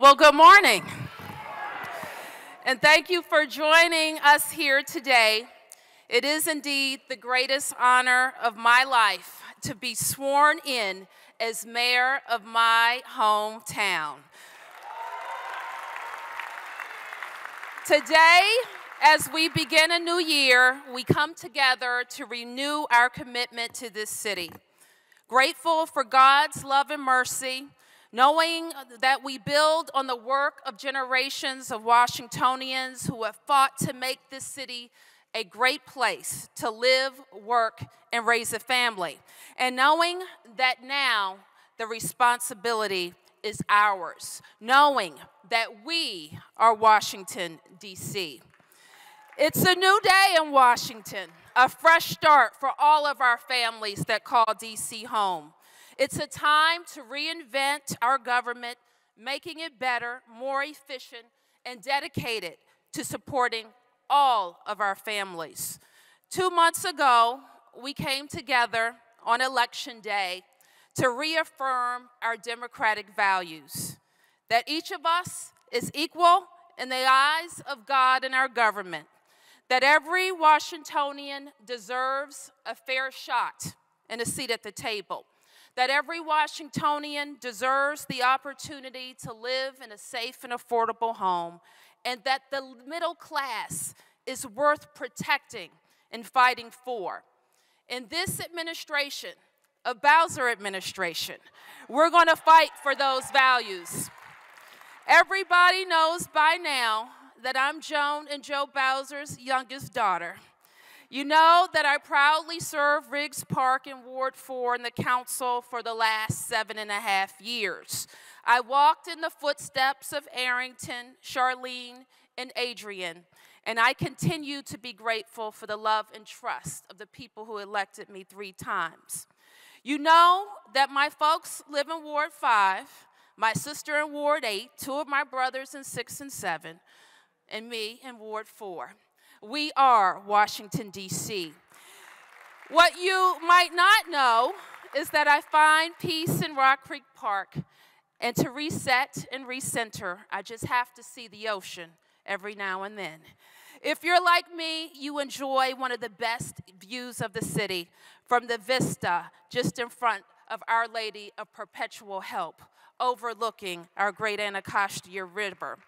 Well, good morning. And thank you for joining us here today. It is indeed the greatest honor of my life to be sworn in as mayor of my hometown. Today, as we begin a new year, we come together to renew our commitment to this city. Grateful for God's love and mercy, knowing that we build on the work of generations of Washingtonians who have fought to make this city a great place to live, work, and raise a family. And knowing that now the responsibility is ours, knowing that we are Washington, D.C. It's a new day in Washington, a fresh start for all of our families that call D.C. home. It's a time to reinvent our government, making it better, more efficient, and dedicated to supporting all of our families. 2 months ago, we came together on Election Day to reaffirm our democratic values, that each of us is equal in the eyes of God and our government, that every Washingtonian deserves a fair shot and a seat at the table, that every Washingtonian deserves the opportunity to live in a safe and affordable home, and that the middle class is worth protecting and fighting for. In this administration, a Bowser administration, we're going to fight for those values. Everybody knows by now that I'm Joan and Joe Bowser's youngest daughter. You know that I proudly served Riggs Park in Ward 4 in the council for the last 7.5 years. I walked in the footsteps of Arrington, Charlene, and Adrian, and I continue to be grateful for the love and trust of the people who elected me 3 times. You know that my folks live in Ward 5, my sister in Ward 8, 2 of my brothers in 6 and 7, and me in Ward 4. We are Washington, D.C. What you might not know is that I find peace in Rock Creek Park, and to reset and recenter, I just have to see the ocean every now and then. If you're like me, you enjoy one of the best views of the city from the vista just in front of Our Lady of Perpetual Help, overlooking our great Anacostia River.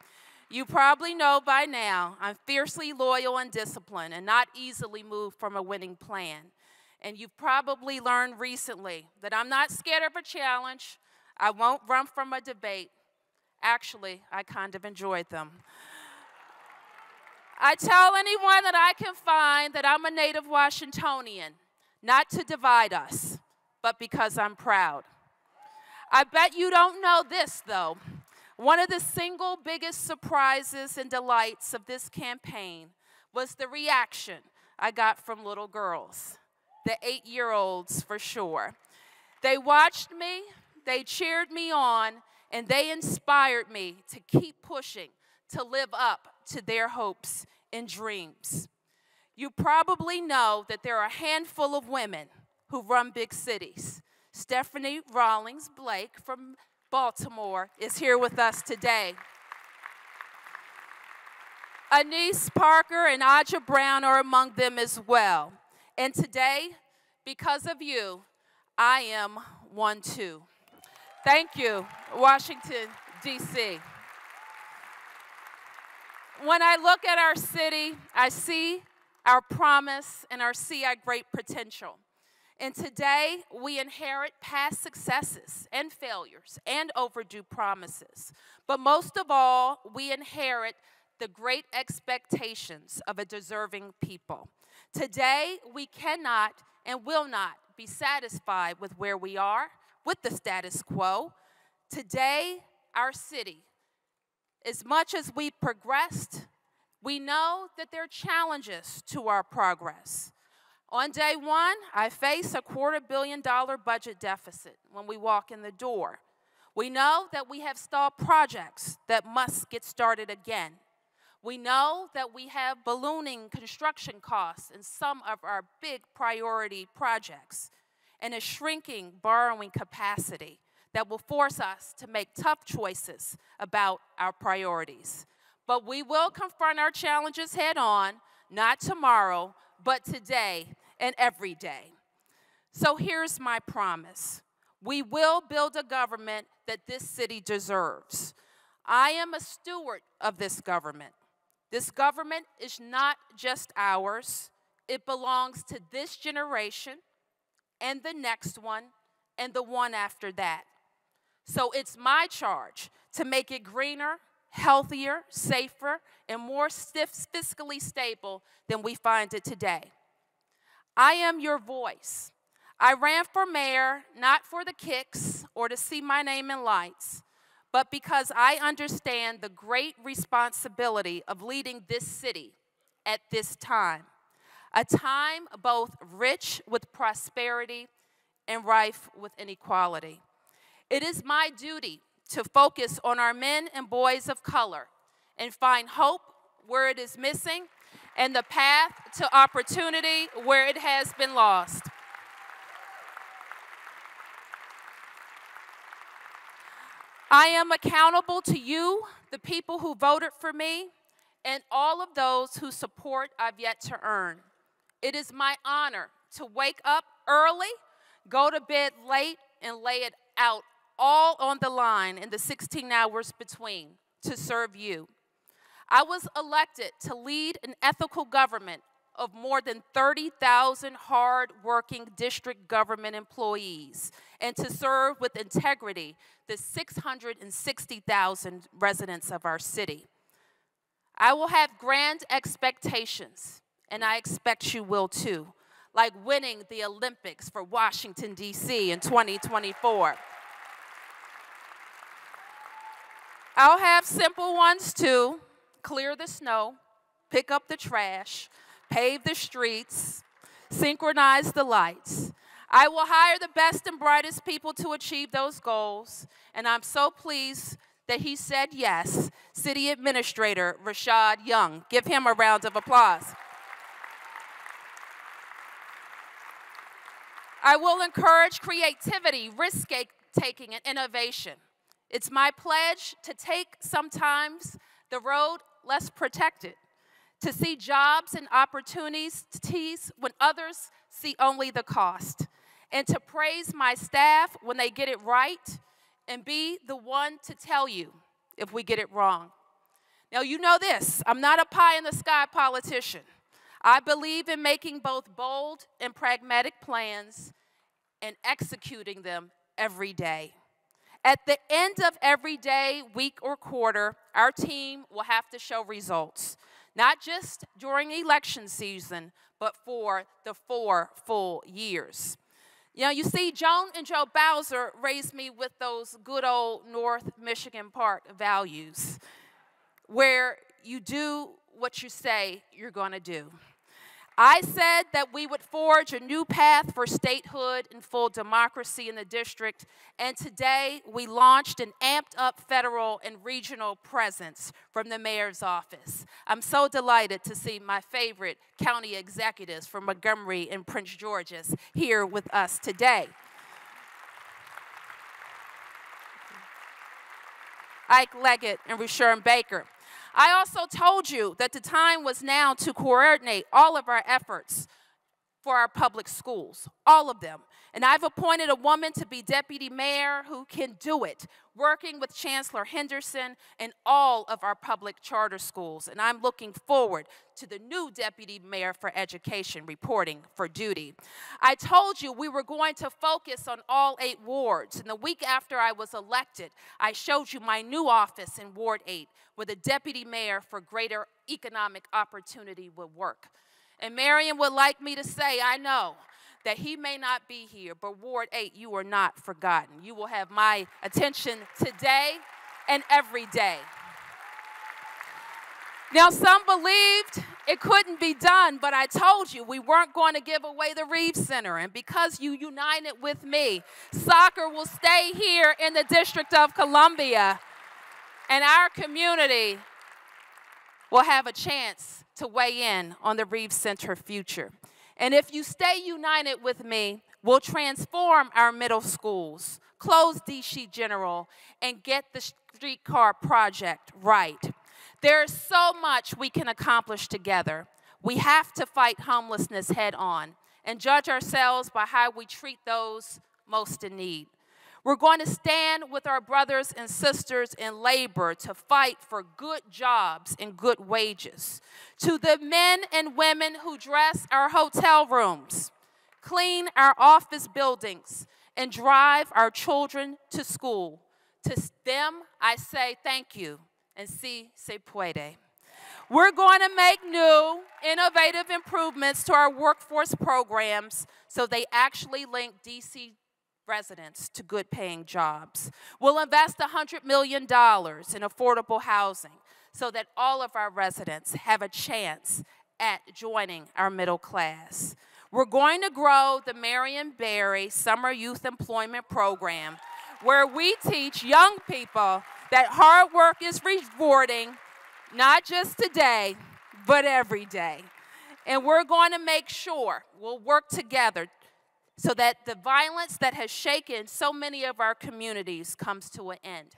You probably know by now I'm fiercely loyal and disciplined and not easily moved from a winning plan. And you've probably learned recently that I'm not scared of a challenge. I won't run from a debate. Actually, I kind of enjoyed them. I tell anyone that I can find that I'm a native Washingtonian, not to divide us, but because I'm proud. I bet you don't know this, though. One of the single biggest surprises and delights of this campaign was the reaction I got from little girls, the 8-year-olds for sure. They watched me, they cheered me on, and they inspired me to keep pushing, to live up to their hopes and dreams. You probably know that there are a handful of women who run big cities. Stephanie Rawlings Blake from Baltimore is here with us today. Anise Parker and Aja Brown are among them as well. And today, because of you, I am one too. Thank you, Washington, D.C. When I look at our city, I see our promise and I see our great potential. And today, we inherit past successes and failures and overdue promises. But most of all, we inherit the great expectations of a deserving people. Today, we cannot and will not be satisfied with where we are, with the status quo. Today, our city, as much as we've progressed, we know that there are challenges to our progress. On day 1, I face a $250 million budget deficit when we walk in the door. We know that we have stalled projects that must get started again. We know that we have ballooning construction costs in some of our big priority projects and a shrinking borrowing capacity that will force us to make tough choices about our priorities. But we will confront our challenges head on, not tomorrow, but today and every day. So here's my promise. We will build a government that this city deserves. I am a steward of this government. This government is not just ours. It belongs to this generation and the next one and the one after that. So it's my charge to make it greener, healthier, safer, and more fiscally stable than we find it today. I am your voice. I ran for mayor not for the kicks or to see my name in lights, but because I understand the great responsibility of leading this city at this time, a time both rich with prosperity and rife with inequality. It is my duty to focus on our men and boys of color and find hope where it is missing and the path to opportunity where it has been lost. I am accountable to you, the people who voted for me, and all of those whose support I've yet to earn. It is my honor to wake up early, go to bed late, and lay it out all on the line in the 16 hours between to serve you. I was elected to lead an ethical government of more than 30,000 hard-working district government employees and to serve with integrity the 660,000 residents of our city. I will have grand expectations, and I expect you will too, like winning the Olympics for Washington, D.C. in 2024. I'll have simple ones too: clear the snow, pick up the trash, pave the streets, synchronize the lights. I will hire the best and brightest people to achieve those goals, and I'm so pleased that he said yes, City Administrator Rashad Young. Give him a round of applause. I will encourage creativity, risk-taking, and innovation. It's my pledge to take sometimes the road less protected, to see jobs and opportunities when others see only the cost, and to praise my staff when they get it right and be the one to tell you if we get it wrong. Now, you know this, I'm not a pie-in-the-sky politician. I believe in making both bold and pragmatic plans and executing them every day. At the end of every day, week, or quarter, our team will have to show results, not just during election season, but for the 4 full years. You know, you see, Joan and Joe Bowser raised me with those good old North Michigan Park values, where you do what you say you're going to do. I said that we would forge a new path for statehood and full democracy in the district, and today we launched an amped-up federal and regional presence from the mayor's office. I'm so delighted to see my favorite county executives from Montgomery and Prince George's here with us today. Ike Leggett and Rushion Baker. I also told you that the time was now to coordinate all of our efforts for our public schools, all of them. And I've appointed a woman to be deputy mayor who can do it, working with Chancellor Henderson and all of our public charter schools. And I'm looking forward to the new deputy mayor for education reporting for duty. I told you we were going to focus on all 8 wards. And the week after I was elected, I showed you my new office in Ward 8, where the deputy mayor for greater economic opportunity would work. And Marion would like me to say, I know that he may not be here, but Ward 8, you are not forgotten. You will have my attention today and every day. Now, some believed it couldn't be done, but I told you we weren't going to give away the Reeves Center. And because you united with me, soccer will stay here in the District of Columbia, and our community will have a chance to weigh in on the Reeves Center future. And if you stay united with me, We'll transform our middle schools, close DC General, and get the streetcar project right. There is so much we can accomplish together. We have to fight homelessness head on and judge ourselves by how we treat those most in need. We're going to stand with our brothers and sisters in labor to fight for good jobs and good wages. To the men and women who dress our hotel rooms, clean our office buildings, and drive our children to school, to them I say thank you and si se puede. We're going to make new, innovative improvements to our workforce programs so they actually link DC residents to good-paying jobs. We'll invest $100 million in affordable housing so that all of our residents have a chance at joining our middle class. We're going to grow the Marion Barry Summer Youth Employment Program, where we teach young people that hard work is rewarding, not just today, but every day. And we're going to make sure we'll work together so that the violence that has shaken so many of our communities comes to an end.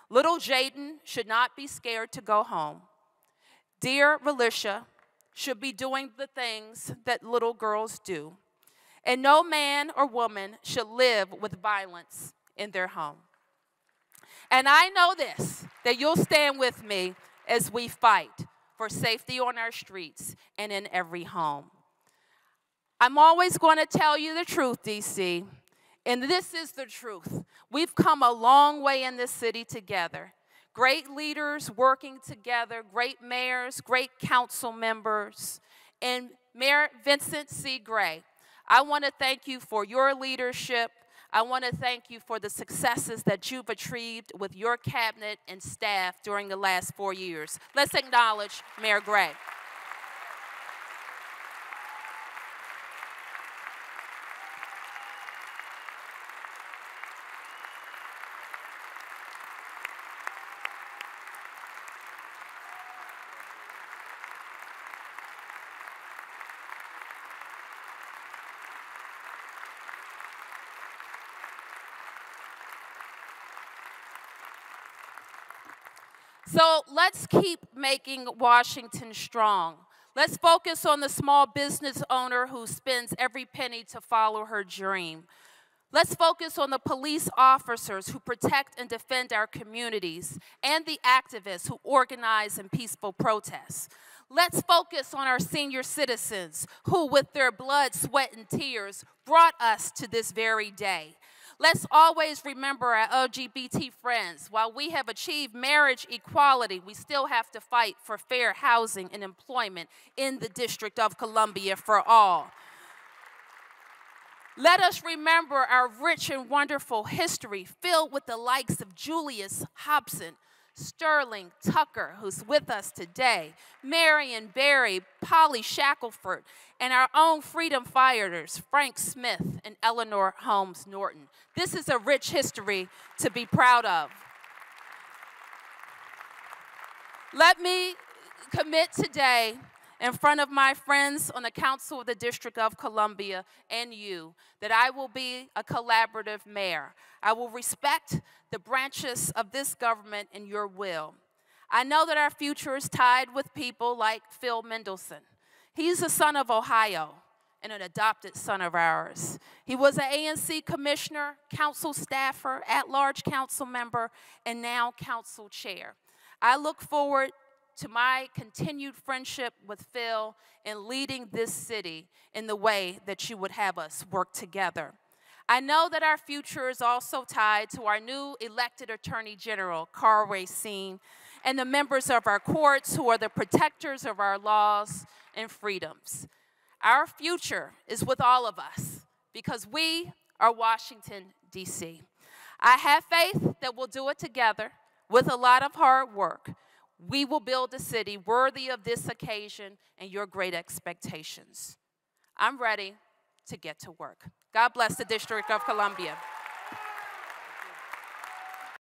Little Jaden should not be scared to go home. Dear Relisha should be doing the things that little girls do. And no man or woman should live with violence in their home. And I know this, that you'll stand with me as we fight for safety on our streets and in every home. I'm always going to tell you the truth, DC, and this is the truth. We've come a long way in this city together. Great leaders working together, great mayors, great council members, and Mayor Vincent C. Gray. I want to thank you for your leadership. I want to thank you for the successes that you've achieved with your cabinet and staff during the last 4 years. Let's acknowledge Mayor Gray. So let's keep making Washington strong. Let's focus on the small business owner who spends every penny to follow her dream. Let's focus on the police officers who protect and defend our communities and the activists who organize in peaceful protests. Let's focus on our senior citizens who, with their blood, sweat, and tears, brought us to this very day. Let's always remember our LGBT friends. While we have achieved marriage equality, we still have to fight for fair housing and employment in the District of Columbia for all. Let us remember our rich and wonderful history filled with the likes of Julius Hobson, Sterling Tucker, who's with us today, Marion Barry, Polly Shackelford, and our own freedom fighters, Frank Smith and Eleanor Holmes Norton. This is a rich history to be proud of. Let me commit today in front of my friends on the Council of the District of Columbia and you that I will be a collaborative mayor. I will respect the branches of this government and your will. I know that our future is tied with people like Phil Mendelson. He's a son of Ohio and an adopted son of ours. He was an ANC commissioner, council staffer, at-large council member, and now council chair. I look forward to my continued friendship with Phil in leading this city in the way that you would have us work together. I know that our future is also tied to our new elected Attorney General, Carl Racine, and the members of our courts who are the protectors of our laws and freedoms. Our future is with all of us because we are Washington, D.C. I have faith that we'll do it together with a lot of hard work. We will build a city worthy of this occasion and your great expectations. I'm ready to get to work. God bless the District of Columbia.